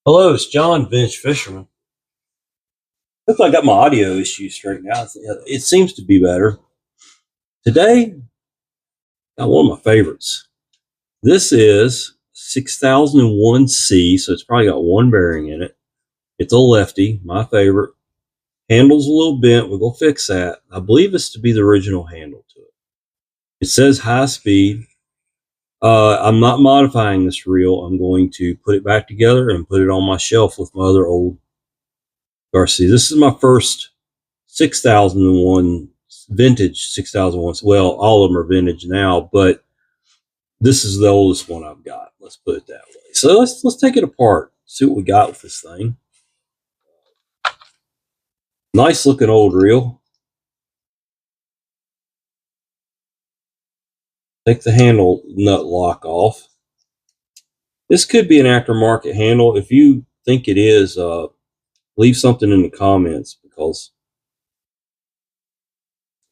Hello, it's John, Vince Fisherman. Hopefully, I got my audio issue straightened out. It seems to be better. Today, got one of my favorites. This is 6001C, so it's probably got one bearing in it. It's a lefty, my favorite. Handle's a little bent. We're going to fix that. I believe it's to be the original handle to it. It says high speed. I'm not modifying this reel. I'm going to put it back together and put it on my shelf with my other old Garcia. This is my first 6001 vintage 6001. Well, all of them are vintage now, but this is the oldest one I've got. Let's put it that way. So let's take it apart, see what we got with this thing. Nice looking old reel. Take the handle nut lock off. This could be an aftermarket handle. If you think it is, leave something in the comments, because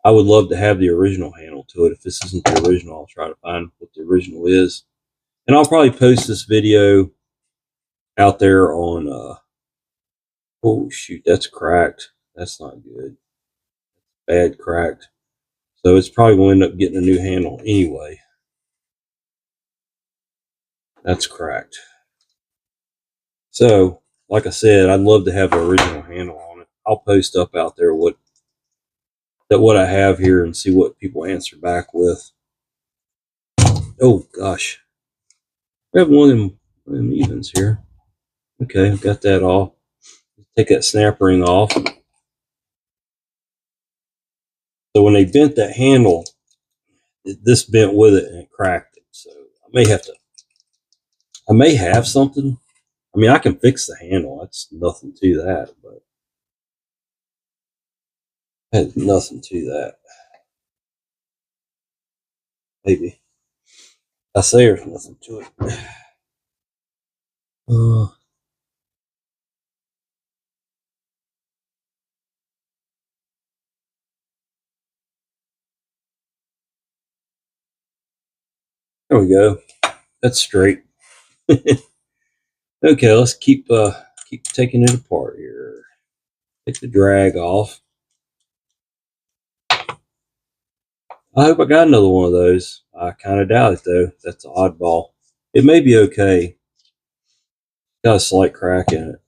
I would love to have the original handle to it. If this isn't the original, I'll try to find what the original is. And I'll probably post this video out there on, oh shoot, that's cracked. That's not good. Bad cracked. So it's probably going to end up getting a new handle anyway. That's cracked. So, like I said, I'd love to have the original handle on it. I'll post up out there what I have here and see what people answer back with. Oh gosh, I have one of them evens here. Okay, I've got that off. Take that snap ring off. So when they bent that handle, this bent with it and it cracked it. So I may have something. I mean, I can fix the handle. That's nothing to that, but there's nothing to that. Maybe. I say there's nothing to it. There we go. That's straight. Okay, let's keep taking it apart here. Take the drag off. I hope I got another one of those. I kind of doubt it though. That's an oddball. It may be okay. Got a slight crack in it.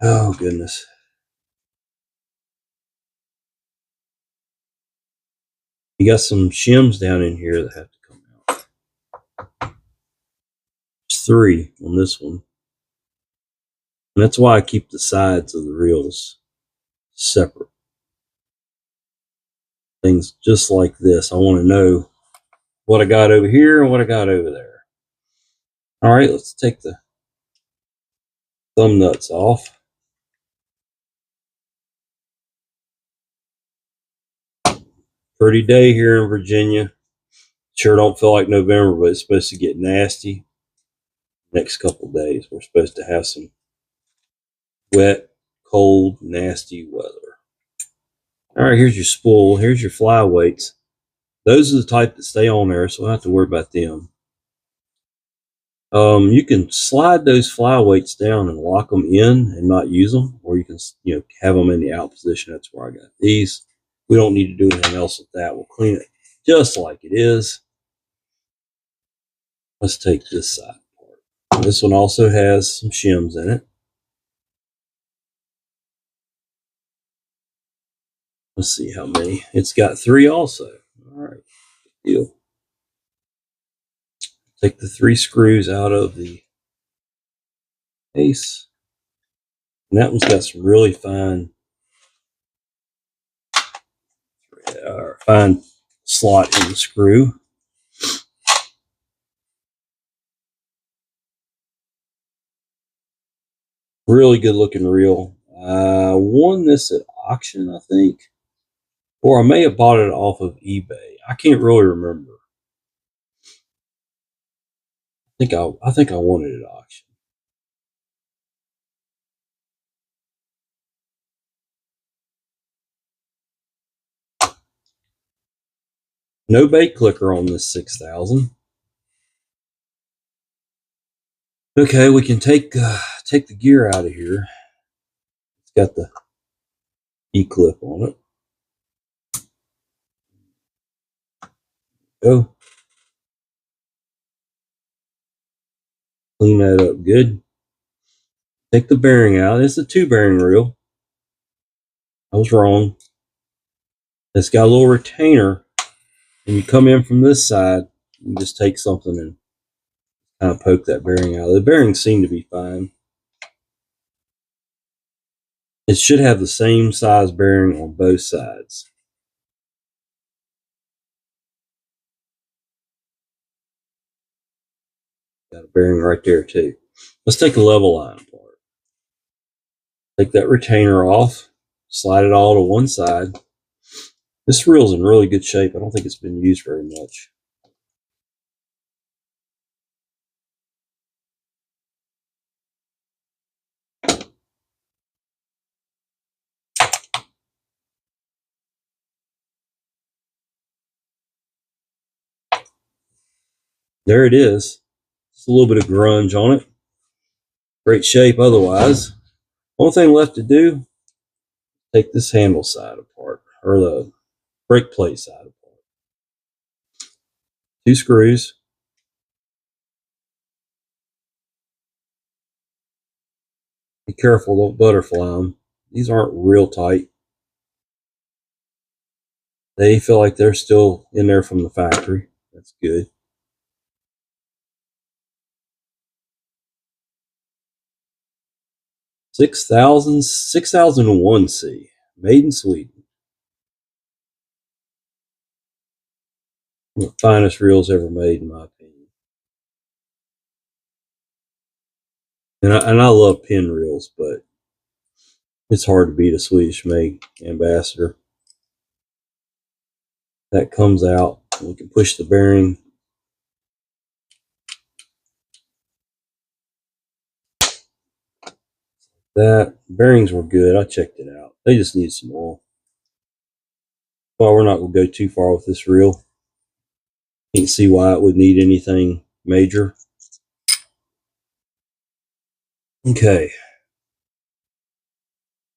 Oh goodness. You got some shims down in here that have to come out. There's 3 on this one. And that's why I keep the sides of the reels separate. Things just like this. I want to know what I got over here and what I got over there. All right, let's take the thumb nuts off. Pretty day here in Virginia. Sure don't feel like November, but it's supposed to get nasty next couple of days. We're supposed to have some wet, cold, nasty weather. All right, here's your spool. Here's your fly weights. Those are the type that stay on there, so I don't have to worry about them. You can slide those fly weights down and lock them in and not use them, or you can, have them in the out position. That's where I got these. We don't need to do anything else with that. We'll clean it just like it is. Let's take this side apart. This one also has some shims in it. Let's see how many. It's got 3 also. All right, good deal. Take the 3 screws out of the case. And that one's got some really fine slot in the screw. Really good looking reel. I won this at auction, I think. Or I may have bought it off of eBay. I can't really remember. I think I won it at auction. No bait clicker on this 6000. Okay, we can take the gear out of here. It's got the E-clip on it. Go. Clean that up good. Take the bearing out. It's a 2-bearing reel. I was wrong. It's got a little retainer. When you come in from this side, you just take something and kind of poke that bearing out. The bearings seem to be fine. It should have the same size bearing on both sides. Got a bearing right there too. Let's take a level line apart. Take that retainer off, slide it all to one side. This reel's in really good shape. I don't think it's been used very much. There it is. Just a little bit of grunge on it. Great shape otherwise. Only thing left to do, take this handle side apart, or the brake plate side apart. 2 screws. Be careful, don't butterfly them. These aren't real tight. They feel like they're still in there from the factory. That's good. $6,001C, made in Sweden. One of the finest reels ever made, in my opinion. And I love pin reels, but it's hard to beat a Swedish-made Ambassador. That comes out. We can push the bearing. That bearings were good. I checked it out. They just need some oil. Well, we're not going to go too far with this reel. Can't see why it would need anything major. Okay.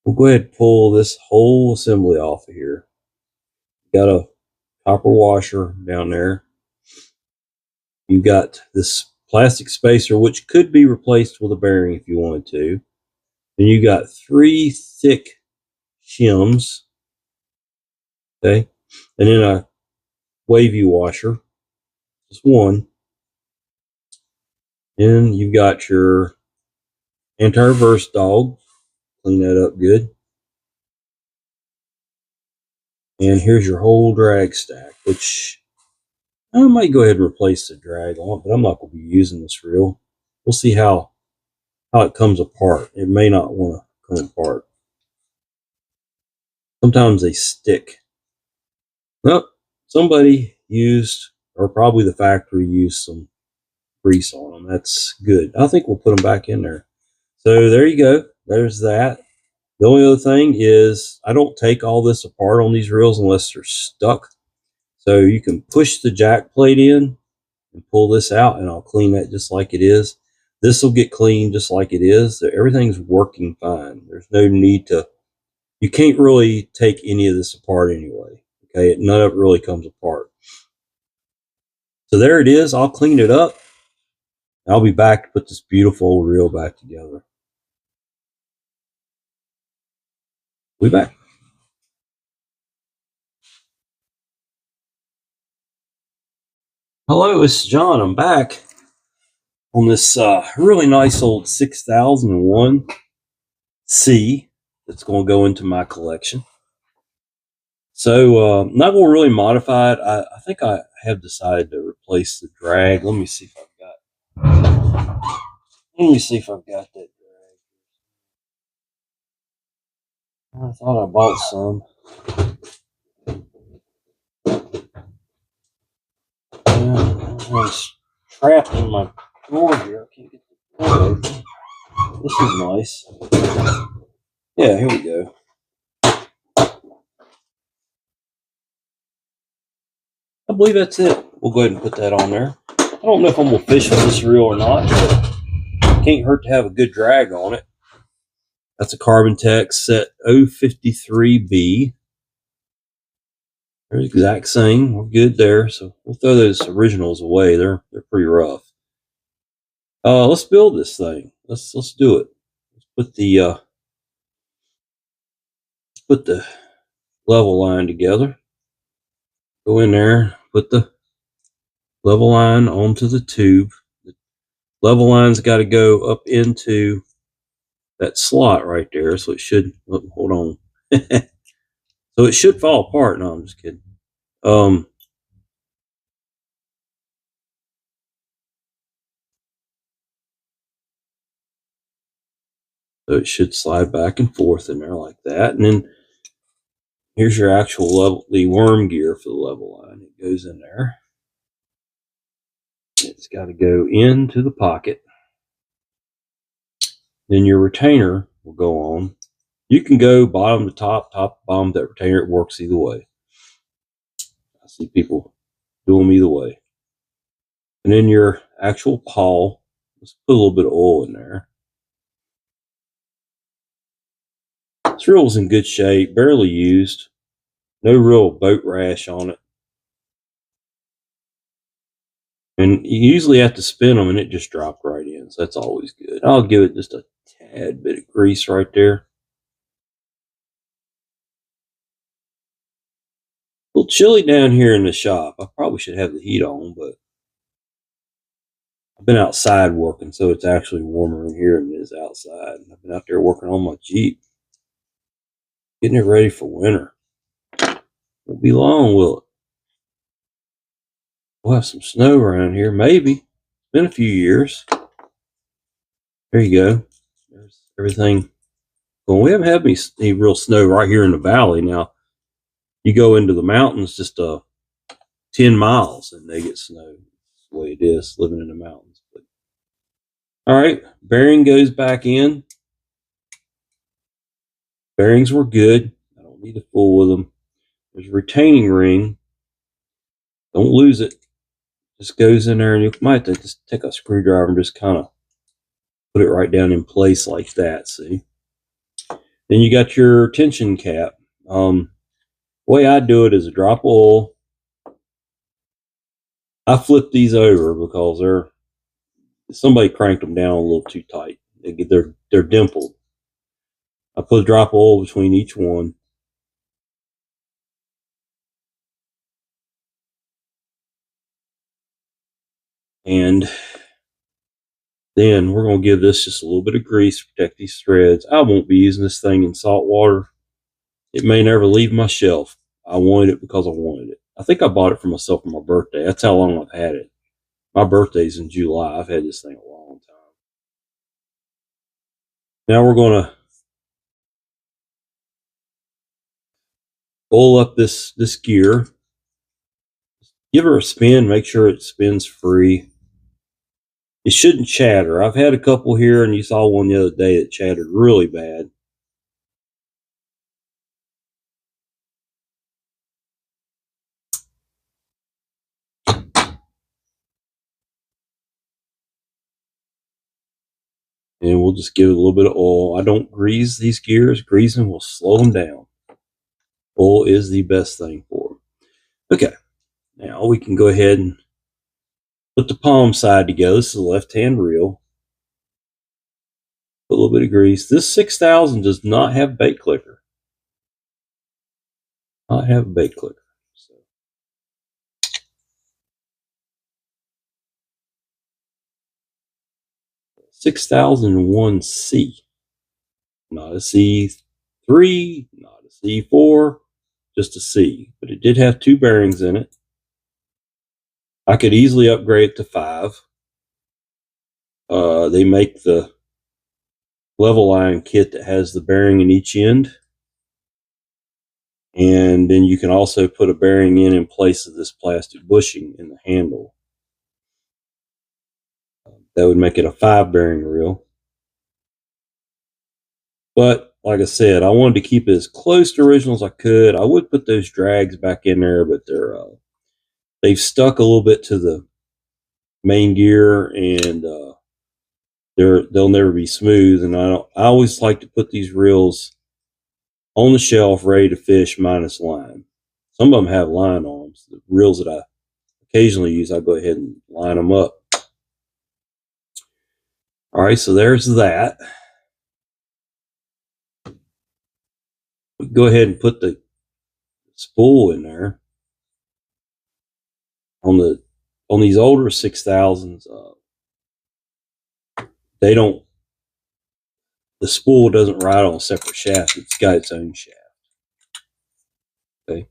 We'll go ahead and pull this whole assembly off of here. Got a copper washer down there. You got this plastic spacer, which could be replaced with a bearing if you wanted to. And you got 3 thick shims. Okay. And then a wavy washer. Just one. And you've got your anti-reverse dog. Clean that up good. And here's your whole drag stack, which I might go ahead and replace the drag on, but I'm not going to be using this reel. We'll see how it comes apart. It may not want to come apart. Sometimes they stick. Well, somebody used, or probably the factory used, some grease on them. That's good. I think we'll put them back in there. So there you go. There's that. The only other thing is I don't take all this apart on these reels unless they're stuck. So you can push the jack plate in and pull this out, and I'll clean that just like it is. This will get cleaned just like it is. So everything's working fine. There's no need to, you can't really take any of this apart anyway. Okay, none of it really comes apart. So there it is. I'll clean it up. I'll be back to put this beautiful reel back together. We'll be back. Hello, it's John. I'm back on this really nice old 6001 C that's going to go into my collection. So I'm not going to really modify it. I think I have decided to replace the drag. Let me see if I've got that drag. I thought I bought some. It's trapped in my drawer here. I can't get the drawer open. This is nice. Yeah, here we go. I believe that's it. We'll go ahead and put that on there. I don't know if I'm going to fish with this reel or not, but can't hurt to have a good drag on it. That's a Carbon Tech set 053B. They're the exact same. We're good there. So we'll throw those originals away. They're pretty rough. Let's build this thing. Let's do it. Let's put the level line together. Go in there, put the level line onto the tube. The level line's got to go up into that slot right there. So it should, hold on. So it should fall apart. No, I'm just kidding. So it should slide back and forth in there like that. And then here's your actual level, the worm gear for the level line. It goes in there. It's got to go into the pocket. Then your retainer will go on. You can go bottom to top, top to bottom that retainer. It works either way. I see people do them either way. And then your actual pawl, let's put a little bit of oil in there. This reel is in good shape, barely used. No real boat rash on it. And you usually have to spin them and it just dropped right in. So that's always good. I'll give it just a tad bit of grease right there. A little chilly down here in the shop. I probably should have the heat on, but I've been outside working, so it's actually warmer in here than it is outside. I've been out there working on my Jeep, getting it ready for winter. Won't be long, will it? We'll have some snow around here, maybe. It's been a few years. There you go. There's everything. Well, we haven't had any real snow right here in the valley. Now, you go into the mountains just 10 miles and they get snow. That's the way it is living in the mountains. But, all right, bearing goes back in. Bearings were good. I don't need to fool with them. There's a retaining ring. Don't lose it. Just goes in there, and you might have to just take a screwdriver and just kind of put it right down in place like that. See? Then you got your tension cap. The way I do it is a drop of oil. I flip these over because somebody cranked them down a little too tight. They're dimpled. I put a drop of oil between each one. And then we're going to give this just a little bit of grease to protect these threads. I won't be using this thing in salt water. It may never leave my shelf. I wanted it because I wanted it. I think I bought it for myself for my birthday. That's how long I've had it. My birthday's in July. I've had this thing a long time. Now we're going to oil up this gear. Give her a spin. Make sure it spins free. It shouldn't chatter. I've had a couple here, and you saw one the other day that chattered really bad. And we'll just give it a little bit of oil. I don't grease these gears. Greasing will slow them down. Oil is the best thing for them. Okay, now we can go ahead and put the palm side together. This is a left-hand reel. Put a little bit of grease. This 6000 does not have bait clicker. Not have a bait clicker. So. 6001C. Not a C3, not a C4, just a C. But it did have 2 bearings in it. I could easily upgrade it to 5. They make the level line kit that has the bearing in each end. And then you can also put a bearing in place of this plastic bushing in the handle. That would make it a 5 bearing reel. But like I said, I wanted to keep it as close to original as I could. I would put those drags back in there, but they've stuck a little bit to the main gear, and they'll never be smooth. And I always like to put these reels on the shelf ready to fish minus line. Some of them have line on them. So the reels that I occasionally use, I go ahead and line them up. All right, so there's that. We go ahead and put the spool in there. On these older 6000s, they don't. The spool doesn't ride on a separate shaft. It's got its own shaft. Okay.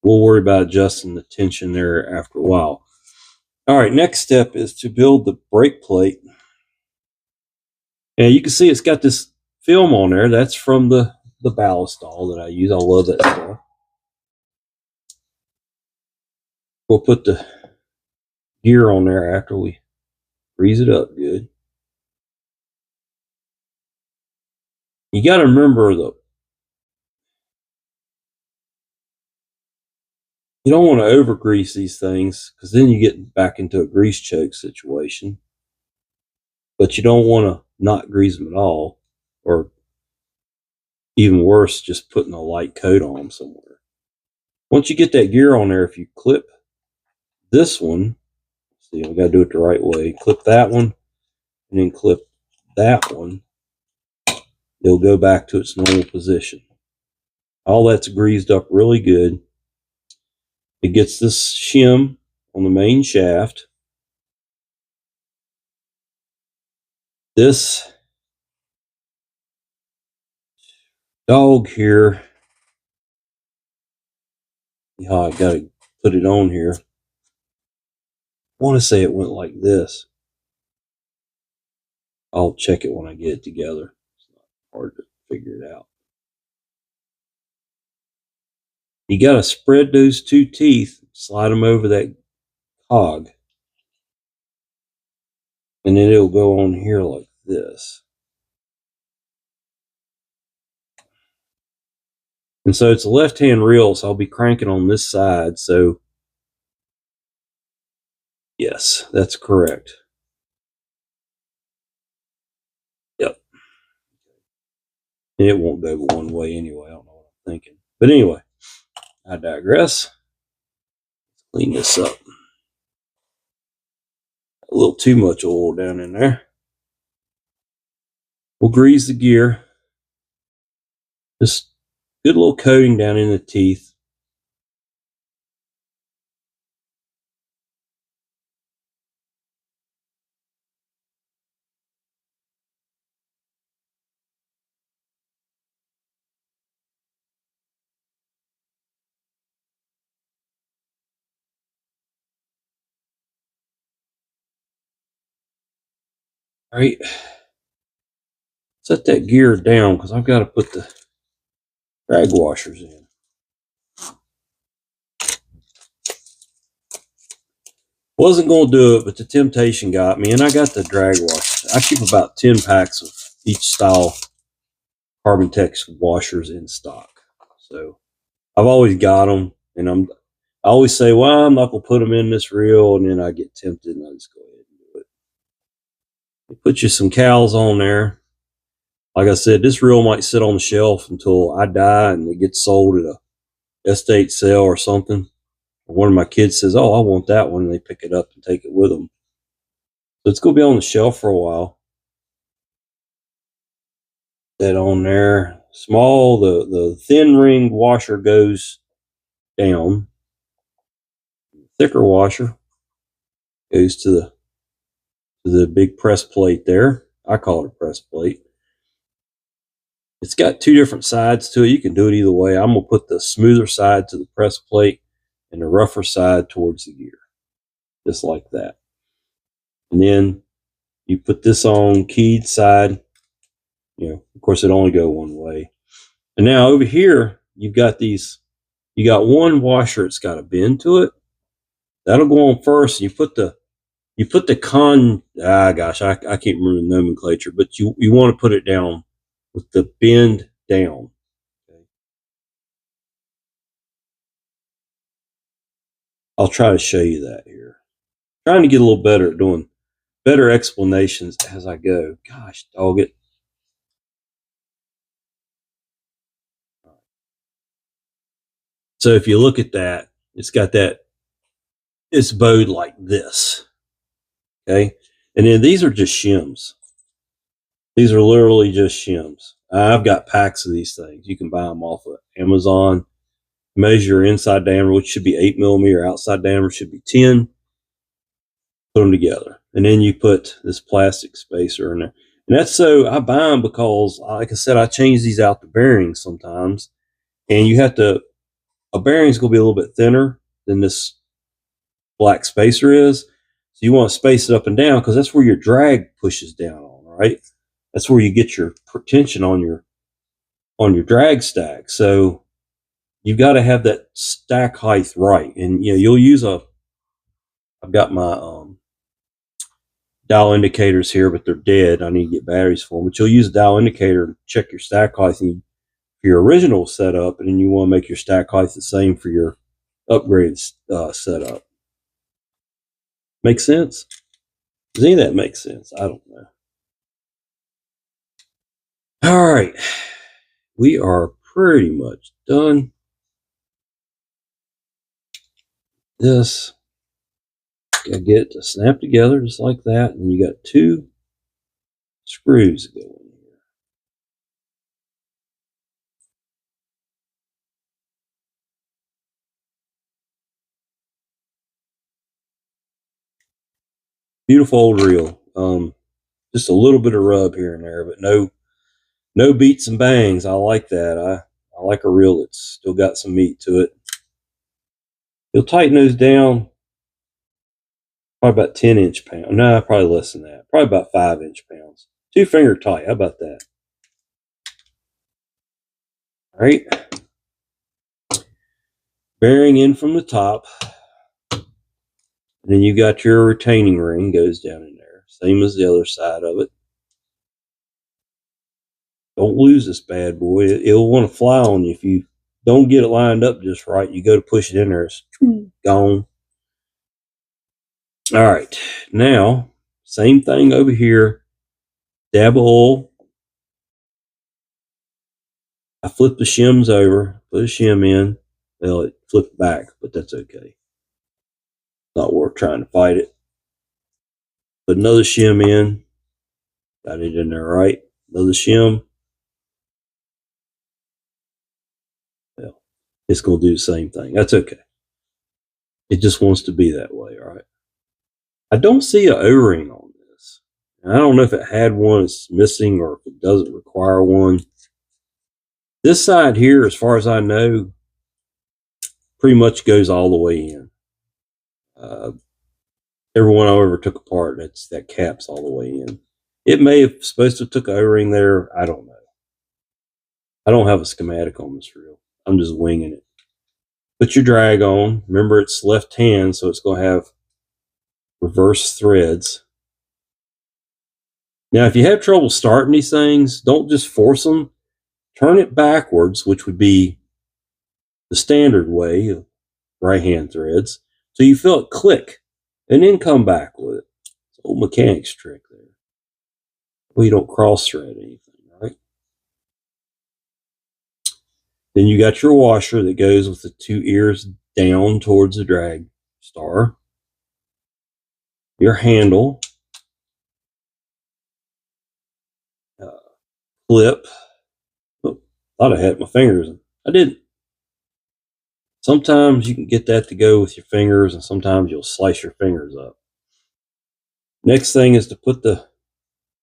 We'll worry about adjusting the tension there after a while. All right, next step is to build the brake plate. And you can see it's got this film on there. That's from the ballast all that I use. I love that stuff. We'll put the gear on there after we grease it up good. You got to remember you don't want to over grease these things because then you get back into a grease choke situation. But you don't want to not grease them at all, or even worse, just putting a light coat on them somewhere. Once you get that gear on there, if you clip this one, see, we got to do it the right way. Clip that one, and then clip that one. It'll go back to its normal position. All that's greased up really good. It gets this shim on the main shaft. This dog here, yeah, I got to put it on here. I want to say it went like this. I'll check it when I get it together. It's not hard to figure it out. You got to spread those two teeth, slide them over that cog, and then it'll go on here like this. And so it's a left-hand reel, so I'll be cranking on this side. So yes, that's correct. Yep. And it won't go one way anyway. I don't know what I'm thinking. But anyway, I digress. Let's clean this up. A little too much oil down in there. We'll grease the gear. Just good little coating down in the teeth. All right. Set that gear down because I've got to put the drag washers in. Wasn't going to do it, but the temptation got me, and I got the drag washers. I keep about 10 packs of each style Carbon Tex washers in stock. So I've always got them, and I always say, well, I'm not going to put them in this reel, and then I get tempted, and I just go ahead and do it. You put you some cowls on there. Like I said, this reel might sit on the shelf until I die, and it gets sold at a estate sale or something. One of my kids says, oh, I want that one, and they pick it up and take it with them. So it's going to be on the shelf for a while. That on there. Small, the thin ring washer goes down. Thicker washer goes to the big press plate there. I call it a press plate. It's got two different sides to it. You can do it either way. I'm going to put the smoother side to the press plate and the rougher side towards the gear. Just like that. And then you put this on keyed side. You know, of course, it only go one way. And now over here, you've got these. You got one washer. It's got a bend to it. That'll go on first. You put the gosh, I can't remember the nomenclature, but you want to put it down with the bend down. Okay. I'll try to show you that here. Trying to get a little better at doing better explanations as I go. Gosh, dog it. So if you look at that, it's got that, it's bowed like this. Okay. And then these are just shims. These are literally just shims. I've got packs of these things. You can buy them off of Amazon. Measure inside diameter, which should be 8 millimeter, outside diameter should be 10. Put them together. And then you put this plastic spacer in there. And that's so I buy them because, like I said, I change these out the bearings sometimes. And you have to, a bearing's going to be a little bit thinner than this black spacer is. So you want to space it up and down because that's where your drag pushes down on, right? That's where you get your tension on your drag stack. So you've got to have that stack height right. And you'll use I've got my dial indicators here, but they're dead. I need to get batteries for them. But you'll use a dial indicator to check your stack height for your original setup, and then you want to make your stack height the same for your upgraded setup. Make sense? Does any of that make sense? I don't know. All right. We are pretty much done. This, gotta get it to snap together just like that. And you got 2 screws going here. Beautiful old reel. Just a little bit of rub here and there, but no beats and bangs. I like that. I like a reel that's still got some meat to it. You'll tighten those down probably about 10-inch pounds. No, probably less than that. Probably about 5-inch pounds. 2 finger tight. How about that? All right. Bearing in from the top. And then you got your retaining ring goes down in there. Same as the other side of it. Don't lose this bad boy. It'll want to fly on you if you don't get it lined up just right. You go to push it in there, it's gone. All right. Now, same thing over here. Dab of oil. I flip the shims over, put a shim in. Well, it flipped back, but that's okay. Not worth trying to fight it. Put another shim in. Got it in there right. Another shim. Well, it's going to do the same thing. That's okay. It just wants to be that way, all right? I don't see an O-ring on this. I don't know if it had one, it's missing, or if it doesn't require one. This side here, as far as I know, pretty much goes all the way in. Every one I ever took apart, that cap's all the way in. It may have supposed to have took an O-ring there. I don't know. I don't have a schematic on this reel. I'm just winging it. Put your drag on. Remember, it's left hand, so it's going to have reverse threads. Now, if you have trouble starting these things, don't just force them. Turn it backwards, which would be the standard way of right-hand threads, so you feel it click, and then come back with it. It's an old mechanic's trick there. Well, you don't cross-thread anything, right? Then you got your washer that goes with the 2 ears down towards the drag star. Your handle. Clip. Oh, thought I had my fingers in. I didn't. Sometimes you can get that to go with your fingers, and sometimes you'll slice your fingers up. Next thing is to put the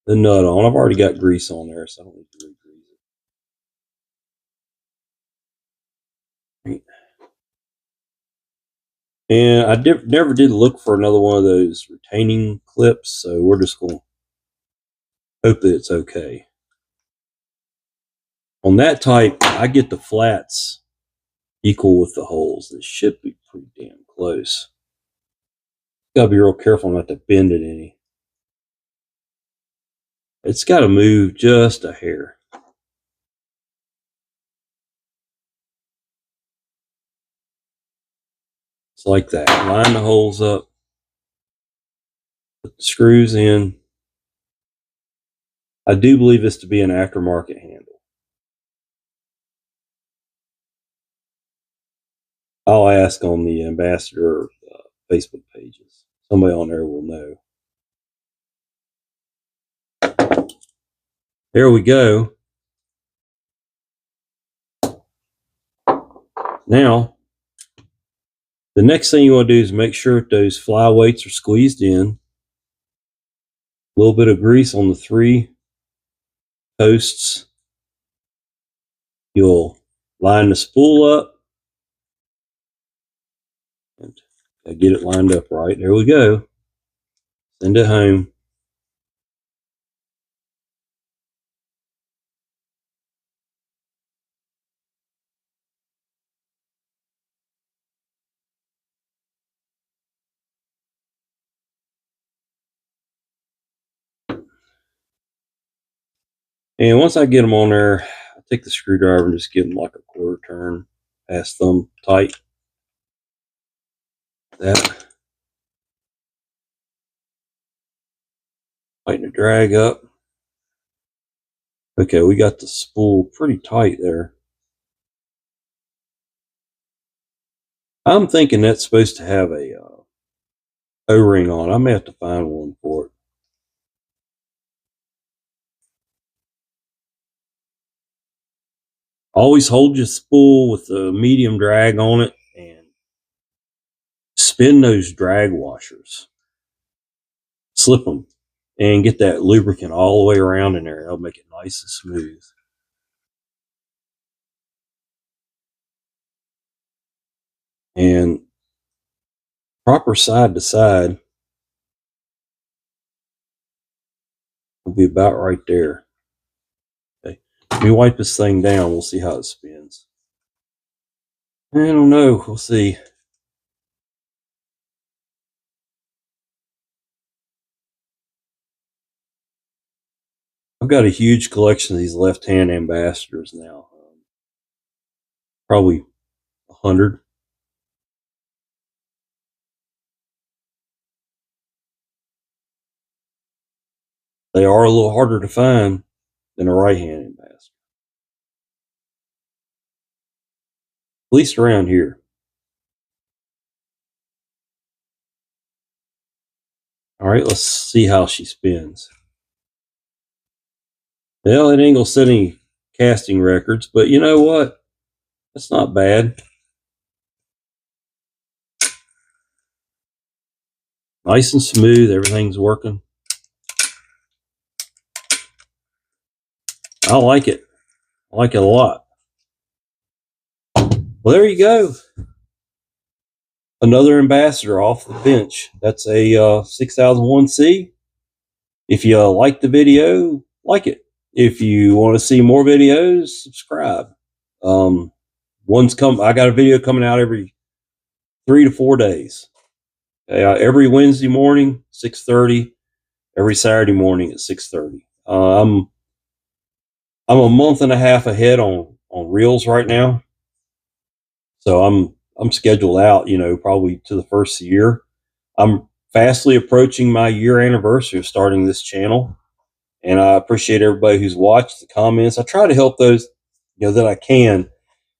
nut on. I've already got grease on there, so I don't need to re-grease it. Right. And I never did look for another one of those retaining clips, so we're just going to hope that it's okay. On that type, I get the flats equal with the holes. This should be pretty damn close. Got to be real careful not to bend it any. It's got to move just a hair. It's like that. Line the holes up. Put the screws in. I do believe this to be an aftermarket handle. I'll ask on the Ambassador Facebook pages. Somebody on there will know. There we go. Now, the next thing you want to do is make sure that those fly weights are squeezed in. A little bit of grease on the 3 posts. You'll line the spool up and get it lined up right. There we go. Send it home. And once I get them on there, I take the screwdriver and just give them like a quarter turn past thumb tight. That. Tighten the drag up. Okay, we got the spool pretty tight there. I'm thinking that's supposed to have a O-ring on. I may have to find one for it. Always hold your spool with a medium drag on it and spin those drag washers. Slip them and get that lubricant all the way around in there. That'll make it nice and smooth. And proper side to side will be about right there. Okay, let me wipe this thing down. We'll see how it spins. I don't know. We'll see. I've got a huge collection of these left-hand ambassadors now. Probably 100. They are a little harder to find than a right-hand ambassador. At least around here. All right, let's see how she spins. Well, it ain't gonna set any casting records, but you know what? That's not bad. Nice and smooth, everything's working. I like it. I like it a lot. Well, there you go. Another ambassador off the bench. That's a 6001C. If you like the video, like it. If you want to see more videos, subscribe. I got a video coming out every 3 to 4 days. Every Wednesday morning, 6:30. Every Saturday morning at 6:30. I'm a month and a half ahead on reels right now, so I'm scheduled out. Probably to the first year. I'm fastly approaching my year anniversary of starting this channel, and I appreciate everybody who's watched the comments. I try to help those that I can.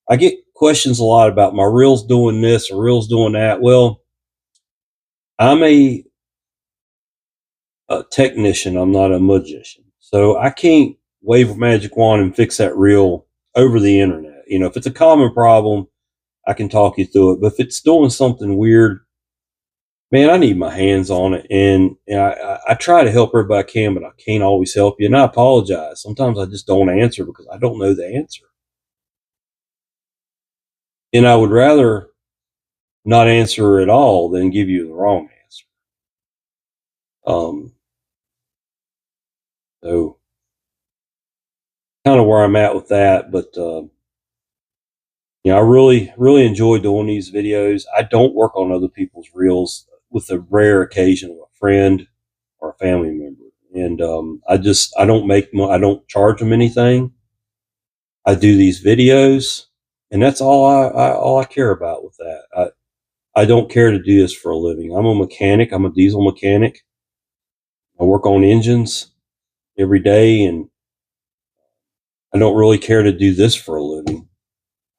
I get questions a lot about my reels doing this or reels doing that. Well, I'm a technician. I'm not a magician, so I can't wave a magic wand and fix that reel over the internet. If it's a common problem, I can talk you through it. But if it's doing something weird, man, I need my hands on it. And I try to help everybody I can, but I can't always help you. And I apologize. Sometimes I just don't answer because I don't know the answer. And I would rather not answer at all than give you the wrong answer. So kind of where I'm at with that. But I really, really enjoy doing these videos. I don't work on other people's reels with a rare occasion of a friend or a family member. And I don't charge them anything. I do these videos, and that's all I care about with that. I don't care to do this for a living. I'm a mechanic. I'm a diesel mechanic. I work on engines every day, and I don't really care to do this for a living.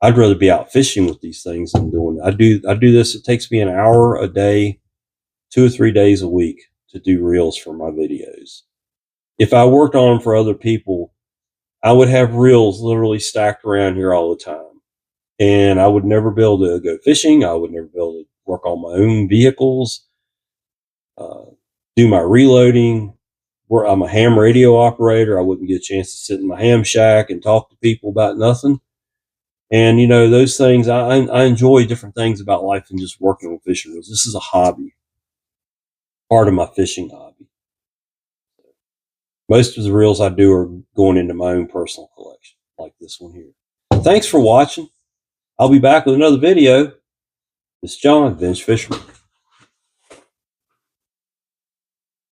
I'd rather be out fishing with these things than doing it. I do this. It takes me an hour a day, 2 or 3 days a week to do reels for my videos. If I worked on them for other people, I would have reels literally stacked around here all the time. And I would never be able to go fishing. I would never be able to work on my own vehicles, do my reloading. Where I'm a ham radio operator, I wouldn't get a chance to sit in my ham shack and talk to people about nothing. And, you know, those things, I enjoy different things about life than just working with fishing reels. This is a hobby, part of my fishing hobby. Most of the reels I do are going into my own personal collection, like this one here. Thanks for watching. I'll be back with another video. This is John, Vince Fisherman.